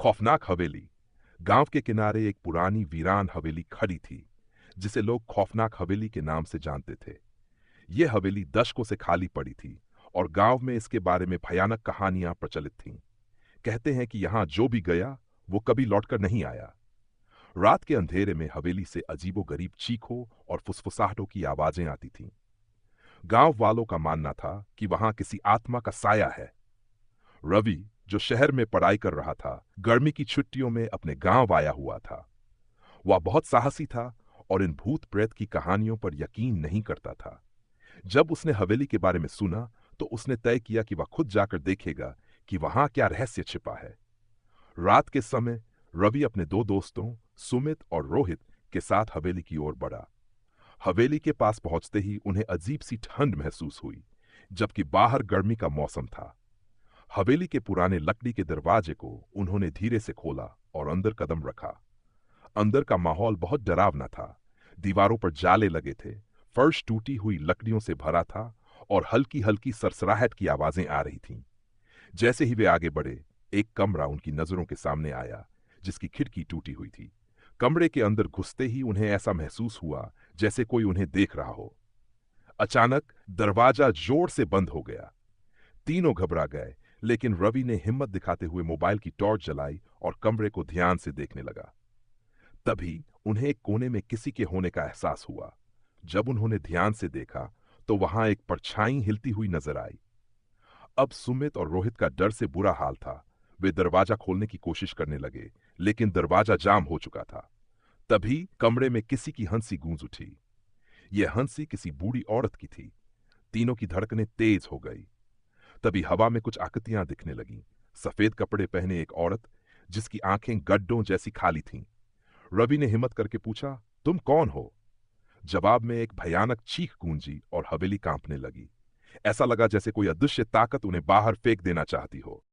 खौफनाक हवेली। गांव के किनारे एक पुरानी वीरान हवेली खड़ी थी, जिसे लोग खौफनाक हवेली के नाम से जानते थे। यह हवेली दशकों से खाली पड़ी थी और गांव में इसके बारे में भयानक कहानियां प्रचलित थीं। कहते हैं कि यहां जो भी गया वो कभी लौटकर नहीं आया। रात के अंधेरे में हवेली से अजीबोगरीब चीखों और फुसफुसाहटों की आवाजें आती थीं। गांव वालों का मानना था कि वहां किसी आत्मा का साया है। रवि, जो शहर में पढ़ाई कर रहा था, गर्मी की छुट्टियों में अपने गांव आया हुआ था। वह बहुत साहसी था और इन भूत प्रेत की कहानियों पर यकीन नहीं करता था। जब उसने हवेली के बारे में सुना तो उसने तय किया कि वह खुद जाकर देखेगा कि वहां क्या रहस्य छिपा है। रात के समय रवि अपने दो दोस्तों सुमित और रोहित के साथ हवेली की ओर बढ़ा। हवेली के पास पहुंचते ही उन्हें अजीब सी ठंड महसूस हुई, जबकि बाहर गर्मी का मौसम था। हवेली के पुराने लकड़ी के दरवाजे को उन्होंने धीरे से खोला और अंदर कदम रखा। अंदर का माहौल बहुत डरावना था। दीवारों पर जाले लगे थे, फर्श टूटी हुई लकड़ियों से भरा था और हल्की हल्की सरसराहट की आवाजें आ रही थीं। जैसे ही वे आगे बढ़े, एक कमरा उनकी नजरों के सामने आया, जिसकी खिड़की टूटी हुई थी। कमरे के अंदर घुसते ही उन्हें ऐसा महसूस हुआ जैसे कोई उन्हें देख रहा हो। अचानक दरवाजा जोर से बंद हो गया। तीनों घबरा गए, लेकिन रवि ने हिम्मत दिखाते हुए मोबाइल की टॉर्च जलाई और कमरे को ध्यान से देखने लगा। तभी उन्हें एक कोने में किसी के होने का एहसास हुआ। जब उन्होंने ध्यान से देखा तो वहां एक परछाई हिलती हुई नजर आई। अब सुमित और रोहित का डर से बुरा हाल था। वे दरवाजा खोलने की कोशिश करने लगे, लेकिन दरवाजा जाम हो चुका था। तभी कमरे में किसी की हंसी गूंज उठी। यह हंसी किसी बूढ़ी औरत की थी। तीनों की धड़कनें तेज हो गई। तभी हवा में कुछ आकृतियां दिखने लगीं। सफेद कपड़े पहने एक औरत, जिसकी आंखें गड्ढों जैसी खाली थीं। रवि ने हिम्मत करके पूछा, तुम कौन हो? जवाब में एक भयानक चीख गूंजी और हवेली कांपने लगी। ऐसा लगा जैसे कोई अदृश्य ताकत उन्हें बाहर फेंक देना चाहती हो।